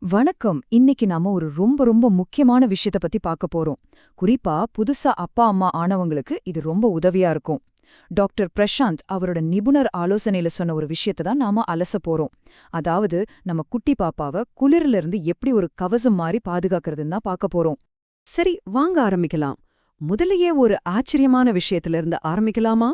வணக்கம். இன்னைக்கு நாம ஒரு ரொம்ப ரொம்ப முக்கியமான விஷயத்த பத்தி பார்க்க போறோம். குறிப்பா புதுசா அப்பா அம்மா ஆனவங்களுக்கு இது ரொம்ப உதவியா இருக்கும். டாக்டர் பிரசாந்த் அவரோட நிபுணர் ஆலோசனையில சொன்ன ஒரு விஷயத்த தான் நாம அலச போறோம். அதாவது நம்ம குட்டி பாப்பாவ குளிர்ல இருந்து எப்படி ஒரு கவசம் மாதிரி பாதுகாக்கிறதுன்னு தான் பார்க்க போறோம். சரி, வாங்க ஆரம்பிக்கலாம். முதலையே ஒரு ஆச்சரியமான விஷயத்துல இருந்து ஆரம்பிக்கலாமா?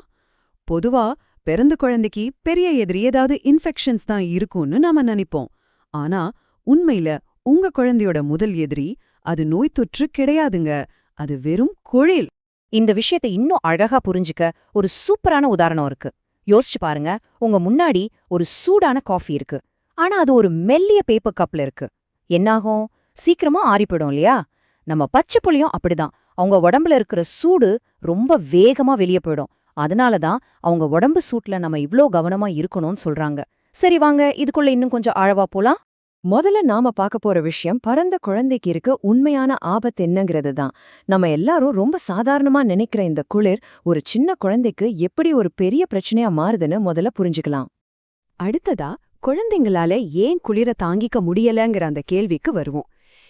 பொதுவா பிறந்த குழந்தைக்கு பெரிய எதிரி ஏதாவது இன்ஃபெக்ஷன்ஸ் தான் இருக்கும்னு நாம நினைப்போம். ஆனா உண்மையில உங்க குழந்தையோட முதல் எதிரி அது நோய் தொற்று கிடையாதுங்க. அது வெறும் குழில். இந்த விஷயத்தை இன்னும் அழகா புரிஞ்சுக்க ஒரு சூப்பரான உதாரணம் இருக்கு. யோசிச்சு பாருங்க, உங்க முன்னாடி ஒரு சூடான காஃபி இருக்கு. ஆனா அது ஒரு மெல்லிய பேப்பர் கப்ல இருக்கு. என்னாகும்? சீக்கிரமா ஆறிப்படும் இல்லையா? நம்ம பச்சை புள்ளையும் அப்படிதான். அவங்க உடம்புல இருக்கிற சூடு ரொம்ப வேகமா வெளியே போயிடும். அதனாலதான் அவங்க உடம்பு சூட்ல நம்ம இவ்ளோ கவனமா இருக்கணும்னு சொல்றாங்க. சரி, வாங்க இதுக்குள்ள இன்னும் கொஞ்சம் ஆழவா போலாம். முதல்ல நாம பார்க்க போற விஷயம் பிறந்த குழந்தைக்கு இருக்க உண்மையான ஆபத்து என்னங்கிறது தான். நம்ம எல்லாரும் ரொம்ப சாதாரணமா நினைக்கிற இந்த குளிர் ஒரு சின்ன குழந்தைக்கு எப்படி ஒரு பெரிய பிரச்சனையா மாறுதுன்னு முதல்ல புரிஞ்சுக்கலாம். அடுத்ததா, குழந்தைங்களால ஏன் குளிர தாங்கிக்க முடியலங்கிற அந்த கேள்விக்கு வருவோம்.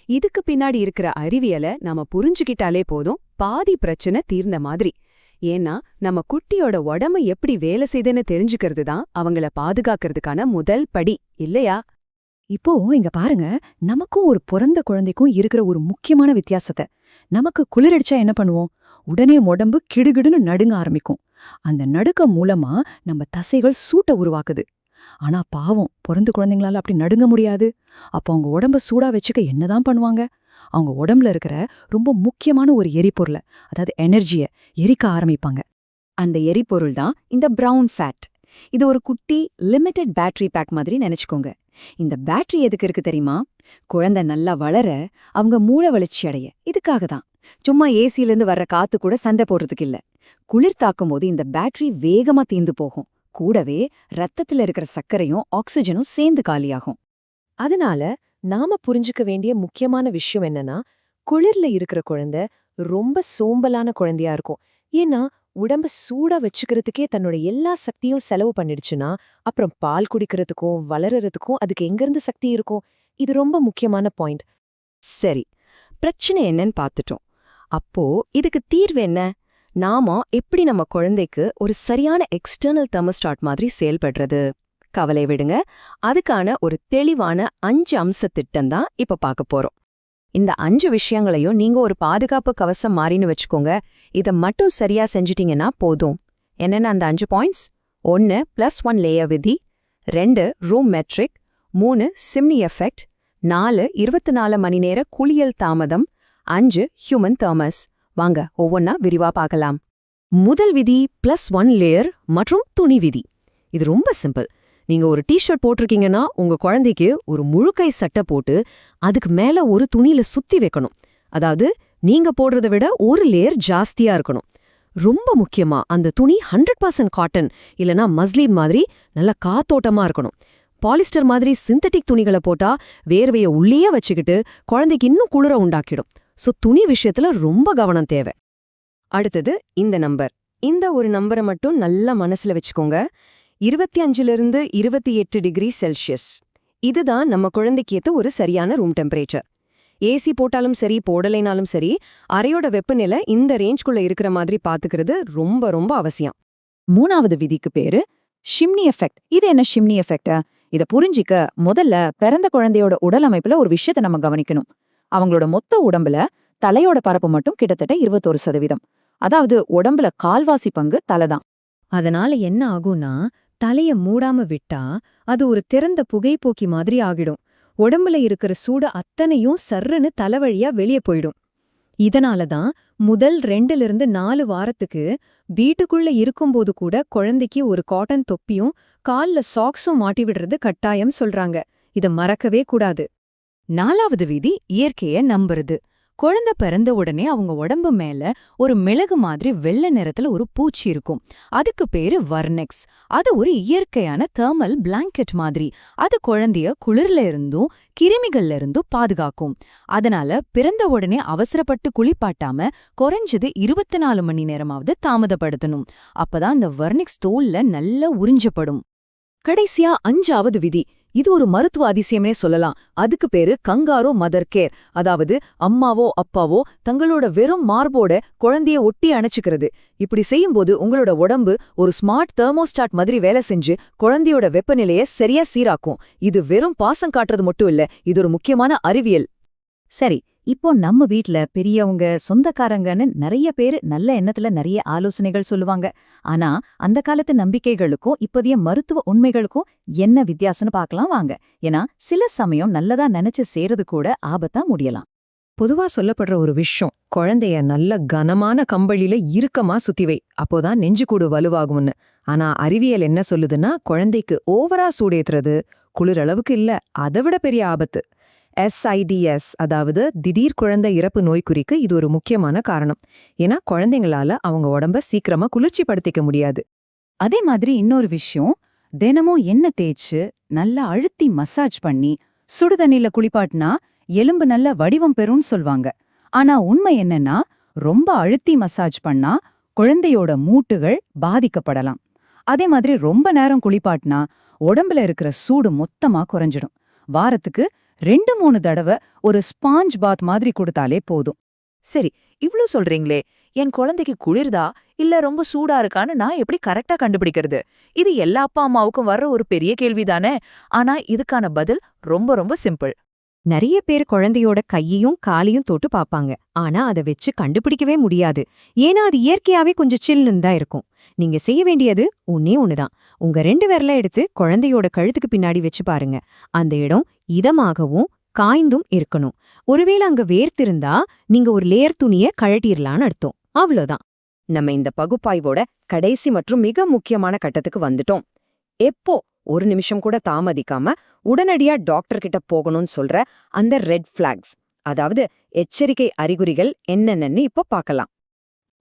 இதுக்கு பின்னாடி இருக்கிற அறிவியலை நாம புரிஞ்சுக்கிட்டாலே போதும், பாதி பிரச்சனை தீர்ந்த மாதிரி. ஏன்னா நம்ம குட்டியோட உடம்பு எப்படி வேலை செய்துன்னு தெரிஞ்சுக்கிறது தான் அவங்கள பாதுகாக்கிறதுக்கான முதல் படி, இல்லையா? இப்போ இங்க பாருங்க, நமக்கும் ஒரு பிறந்த குழந்தைக்கும் இருக்கிற ஒரு முக்கியமான வித்தியாசத்தை. நமக்கு குளிரடிச்சா என்ன பண்ணுவோம்? உடனே உடம்பு கிடுகிடுன்னு நடுங்க ஆரம்பிக்கும். அந்த நடுக்கம் மூலமா நம்ம தசைகள் சூட்டை உருவாக்குது. ஆனா பாவம், பிறந்த குழந்தைங்களால அப்படி நடுங்க முடியாது. அப்போ அவங்க உடம்ப சூடா வச்சுக்க என்னதான் பண்ணுவாங்க? அவங்க உடம்புல இருக்கிற ரொம்ப முக்கியமான ஒரு எரிபொருளை, அதாவது எனர்ஜியை எரிக்க ஆரம்பிப்பாங்க. அந்த எரிபொருள் தான் இந்த பிரவுன் ஃபேட். இது ஒரு குட்டி லிமிடெட் பேட்டரி பேக் மாதிரி நினைச்சுக்கோங்க. இந்த பேட்டரி எதுக்கு இருக்கு தெரியுமா? குழந்தை நல்லா வளர, அவங்க மூளை வளர்ச்சி அடைய. இதுக்காக தான். சும்மா ஏசியிலிருந்து வர்ற காத்து கூட சண்டை போடுறதுக்கு இல்ல. குளிர் தாக்கும் போது இந்த பேட்டரி வேகமா தீந்து போகும். கூடவே ரத்தத்துல இருக்கிற சர்க்கரையும் ஆக்சிஜனும் சேர்ந்து காலியாகும். அதனால நாம புரிஞ்சுக்க வேண்டிய முக்கியமான விஷயம் என்னன்னா, குளிர்ல இருக்கிற குழந்தை ரொம்ப சோம்பலான குழந்தையா இருக்கும். ஏன்னா உடம்ப சூடா வச்சுக்கிறதுக்கே தன்னோட எல்லா சக்தியும் செலவு பண்ணிடுச்சுன்னா, அப்புறம் பால் குடிக்கிறதுக்கும் வளர்றதுக்கும் அதுக்கு எங்கிருந்து சக்தி இருக்கும்? இது ரொம்ப முக்கியமான பாயிண்ட். சரி, பிரச்சனை என்னன்னு பார்த்துட்டோம். அப்போ இதுக்கு தீர்வு என்ன? நாம எப்படி நம்ம குழந்தைக்கு ஒரு சரியான எக்ஸ்டர்னல் தெர்மோஸ்டாட் மாதிரி செயல்படுறது? கவலை விடுங்க, அதுக்கான ஒரு தெளிவான 5 அம்ச திட்டம் தான் இப்ப பார்க்க போறோம். இந்த 5 விஷயங்களையும் நீங்க ஒரு பாதுகாப்பு கவசம் மாறின்னு வச்சுக்கோங்க. இதை மட்டும் சரியா செஞ்சிட்டீங்கன்னா போதும். என்னென்ன அந்த 5 பாயிண்ட்ஸ்? 1 +1 லேயர் விதி, 2 ரூம் மெட்ரிக், 3 சிம்னி எஃபெக்ட், 4 24 மணி நேர குளியல் தாமதம், 5 ஹியூமன் தெர்மஸ். வாங்க ஒவ்வொன்னா விரிவா பார்க்கலாம். முதல் விதி +1 லேயர் மற்றும் துணி விதி. இது ரொம்ப சிம்பிள். நீங்க ஒரு டிஷர்ட் போட்டிருக்கீங்கன்னா உங்க குழந்தைக்கு ஒரு முழுக்கை சட்டை போட்டு அதுக்கு மேல ஒரு துணியில சுத்தி வைக்கணும். அதாவது நீங்க போடுறத விட ஒரு லேயர் ஜாஸ்தியா இருக்கணும். ரொம்ப முக்கியமா அந்த துணி 100% காட்டன் இல்லனா மஸ்லின் மாதிரி நல்ல காத்தோட்டமா இருக்கணும். பாலிஸ்டர் மாதிரி சிந்தட்டிக் துணிகளை போட்டா வேர்வைய உள்ளேயே வச்சுக்கிட்டு குழந்தைக்கு இன்னும் குளிர உண்டாக்கிடும். சோ துணி விஷயத்துல ரொம்ப கவனம் தேவை. அடுத்தது இந்த நம்பர். இந்த ஒரு நம்பரை மட்டும் நல்லா மனசுல வச்சுக்கோங்க. 25லிருந்து 28 டிகிரி செல்சியஸ். இதுதான் நம்ம குழந்தைக்கு ஏத்த ஒரு சரியான ரூம் டெம்பரேச்சர். ஏசி போட்டாலும் சரி போடலைனாலும் சரி, அறையோட வெப்பநிலை இந்த ரேஞ்ச்குள்ள இருக்கிற மாதிரி பாத்துக்கிறது ரொம்ப ரொம்ப அவசியம். 3வது விதிக்கு பேரு ஷிம்னி எஃபெக்ட். இது என்ன ஷிம்னி எஃபெக்ட்? இத புரிஞ்சிக்க முதல்ல பிறந்த குழந்தையோட உடல் அமைப்புல ஒரு விஷயத்தை நம்ம கவனிக்கணும். அவங்களோட மொத்த உடம்புல தலையோட பரப்பு மட்டும் கிட்டத்தட்ட 21%. அதாவது உடம்புல கால்வாசி பங்கு தலைதான். அதனால என்ன ஆகும்னா, தலைய மூடாம விட்டா அது ஒரு திறந்த புகைப்போக்கி மாதிரி ஆகிடும். உடம்புல இருக்கிற சூடு அத்தனையும் சர்ருன்னு தலைவழியா வெளியே போயிடும். இதனாலதான் முதல் 2லிருந்து 4 வாரத்துக்கு வீட்டுக்குள்ள இருக்கும்போது கூட குழந்தைக்கு ஒரு காட்டன் தொப்பியும் கால்ல சாக்ஸும் மாட்டி விடுறது கட்டாயம் சொல்றாங்க. இத மறக்கவே கூடாது. 4வது விதி இயற்கைய நம்புறது. குழந்தை பிறந்த உடனே அவங்க உடம்பு மேல ஒரு மிளகு மாதிரி வெள்ளை நிறத்துல ஒரு பூச்சி இருக்கும். அதுக்கு பேரு வர்னெக்ஸ். அது ஒரு இயற்கையான தெர்மல் பிளாங்கெட் மாதிரி. அது குழந்தைய குளிர்ல இருந்தும் கிருமிகள்ல இருந்தும் பாதுகாக்கும். அதனால பிறந்த உடனே அவசரப்பட்டு குளிப்பாட்டாம குறைஞ்சது 24 மணி நேரமாவது தாமதப்படுத்தணும். அப்பதான் இந்த வர்னெக்ஸ் தோல்ல நல்லா உறிஞ்சப்படும். கடைசியா 5வது விதி. இது ஒரு மருத்துவ அதிசயம்னே சொல்லலாம். அதுக்கு பேரு கங்காரோ மதர் கேர். அதாவது அம்மாவோ அப்பாவோ தங்களோட வெறும் மார்போட குழந்தைய ஒட்டி அணைச்சுக்கிறது. இப்படி செய்யும்போது உங்களோட உடம்பு ஒரு ஸ்மார்ட் தெர்மோஸ்டாட் மாதிரி வேலை செஞ்சு குழந்தையோட வெப்பநிலையை சரியா சீராக்கும். இது வெறும் பாசம் காட்டுறது மட்டும் இல்ல, இது ஒரு முக்கியமான அறிவியல். சரி, இப்போ நம்ம வீட்ல பெரியவங்க, சொந்தக்காரங்கன்னு நிறைய பேரு நல்ல எண்ணத்துல நிறைய ஆலோசனைகள் சொல்லுவாங்க. ஆனா அந்த காலத்து நம்பிக்கைகளுக்கும் இப்போதைய மருத்துவ உண்மைகளுக்கும் என்ன வித்தியாசம்னு பார்க்கலாம் வாங்க. ஏன்னா சில சமயம் நல்லதா நினைச்சு செய்யறது கூட ஆபத்தா முடியலாம். பொதுவா சொல்லப்படுற ஒரு விஷயம், குழந்தைய நல்ல கனமான கம்பளியில இறுக்கமா சுத்தி வை, அப்போதான் நெஞ்சுக்கூடு வலுவாகும்னு. ஆனா அறிவியல் என்ன சொல்லுதுன்னா, குழந்தைக்கு ஓவரா சூடேத்துறது குளிர் அளவுக்கு இல்ல, அதை விட பெரிய ஆபத்து. SIDS, அதாவது திடீர் குழந்தை இறப்பு நோய்க்குறிக்கு இது ஒரு முக்கியமான காரணம். ஏன்னா குழந்தைங்களால அவங்க உடம்ப சீக்கிரமா குளிர்ச்சி படுத்திக்க முடியாது. அதே மாதிரி இன்னொரு விஷயம், தினமும் எண்ணெய் தேய்ச்சு நல்லா அழுத்தி மசாஜ் பண்ணி சுடுதண்ணில குளிப்பாட்டினா எலும்பு நல்ல வடிவம் பெறும்னு சொல்வாங்க. ஆனா உண்மை என்னன்னா, ரொம்ப அழுத்தி மசாஜ் பண்ணா குழந்தையோட மூட்டுகள் பாதிக்கப்படலாம். அதே மாதிரி ரொம்ப நேரம் குளிப்பாட்டினா உடம்புல இருக்கிற சூடு மொத்தமா குறைஞ்சிடும். வாரத்துக்கு 2-3 தடவை ஒரு ஸ்பாஞ்ச் பாத் மாதிரி கொடுத்தாலே போதும். சரி, இவ்ளோ சொல்றீங்களே, என் குழந்தைக்கு குளிர்தா இல்ல ரொம்ப சூடா இருக்கான்னு நான் எப்படி கரெக்டா கண்டுபிடிக்கிறது? இது எல்லா அப்பா அம்மாவுக்கும் வர்ற ஒரு பெரிய கேள்விதானே. ஆனா இதுக்கான பதில் ரொம்ப ரொம்ப சிம்பிள். நிறைய பேர் குழந்தையோட கையையும் காலையும் தொட்டு பாப்பாங்க. ஆனா அதை வச்சு கண்டுபிடிக்கவே முடியாது. ஏன்னா அது இயற்கையாவே கொஞ்சம் சில்லுன்னு தான் இருக்கும். நீங்க செய்ய வேண்டியது ஒன்னே ஒண்ணுதான். உங்க 2 விரல எடுத்து குழந்தையோட கழுத்துக்கு பின்னாடி வச்சு பாருங்க. அந்த இடம் இதமாகவும் காய்ந்தும் இருக்கணும். ஒருவேளை அங்க வேர்த்திருந்தா நீங்க ஒரு லேயர் துணிய கழட்டிரலான்னு அர்த்தம். அவ்வளோதான். நம்ம இந்த பகுப்பாய்வோட கடைசி மற்றும் மிக முக்கியமான கட்டத்துக்கு வந்துட்டோம். எப்போ ஒரு நிமிஷம் கூட தாமதிக்காம உடனடியா டாக்டர் கிட்ட போகணும்னு சொல்ற அந்த ரெட் ஃபிளாக்ஸ், அதாவது எச்சரிக்கை அறிகுறிகள் என்னென்னு இப்போ பார்க்கலாம்.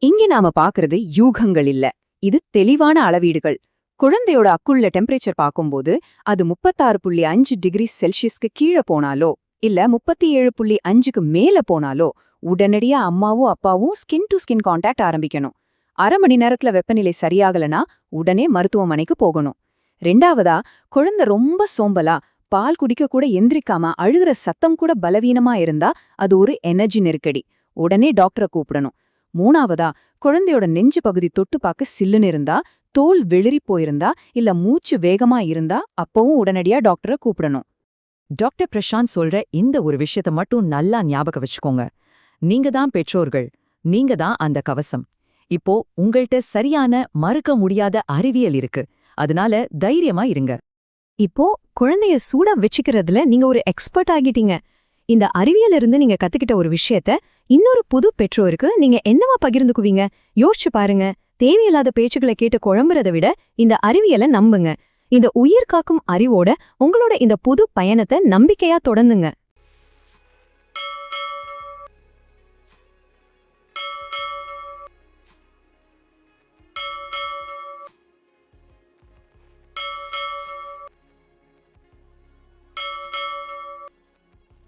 இங்க நாம பாக்குறது யூகங்கள் இல்ல, இது தெளிவான அளவீடுகள். குழந்தையோட அக்குள்ள டெம்பரேச்சர் பார்க்கும்போது அது 36.5 டிகிரி செல்சியஸ்க்கு கீழே போனாலோ இல்ல 37.5க்கு மேல போனாலோ உடனடியா அம்மாவும் அப்பாவும் ஸ்கின் டு ஸ்கின் கான்டாக்ட் ஆரம்பிக்கணும். அரை மணி நேரத்துல வெப்பநிலை சரியாகலனா உடனே மருத்துவமனைக்கு போகணும். 2வதா, குழந்தை ரொம்ப சோம்பலா பால் குடிக்க கூட எந்திரிக்காம அழுகிற சத்தம் கூட பலவீனமா இருந்தா அது ஒரு எனர்ஜி நெருக்கடி. உடனே டாக்டரை கூப்பிடணும். 3வதா, குழந்தையோட நெஞ்சு பகுதி தொட்டு பார்க்க சில்லுன்னு இருந்தா, தோல் வெளிரி போயிருந்தா இல்ல மூச்சு வேகமா இருந்தா அப்பவும் உடனடியா டாக்டரை கூப்பிடணும். டாக்டர் பிரசாந்த் சொல்ற இந்த ஒரு விஷயத்த மட்டும் நல்லா ஞாபகம் வச்சுக்கோங்க. நீங்க தான் பெற்றோர்கள், நீங்க தான் அந்த கவசம். இப்போ உங்கள்ட்ட சரியான மறுக்க முடியாத அறிவியல் இருக்கு. அதனால தைரியமா இருங்க. இப்போ குழந்தைய சூடா வச்சுக்கிறதுல நீங்க ஒரு எக்ஸ்பர்ட் ஆகிட்டீங்க. இந்த அறிவியல இருந்து நீங்க கத்துக்கிட்ட ஒரு விஷயத்த இன்னொரு புது பெற்றோருக்கு நீங்க என்னவா பகிர்ந்துக்குவீங்க? யோசிச்சு பாருங்க. தேவையில்லாத பேச்சுக்களை கேட்டு குழம்புறதை விட இந்த அறிவியலை நம்புங்க. இந்த உயிர் காக்கும் அறிவோட உங்களோட இந்த புது பயணத்தை நம்பிக்கையா தொடர்ந்துங்க.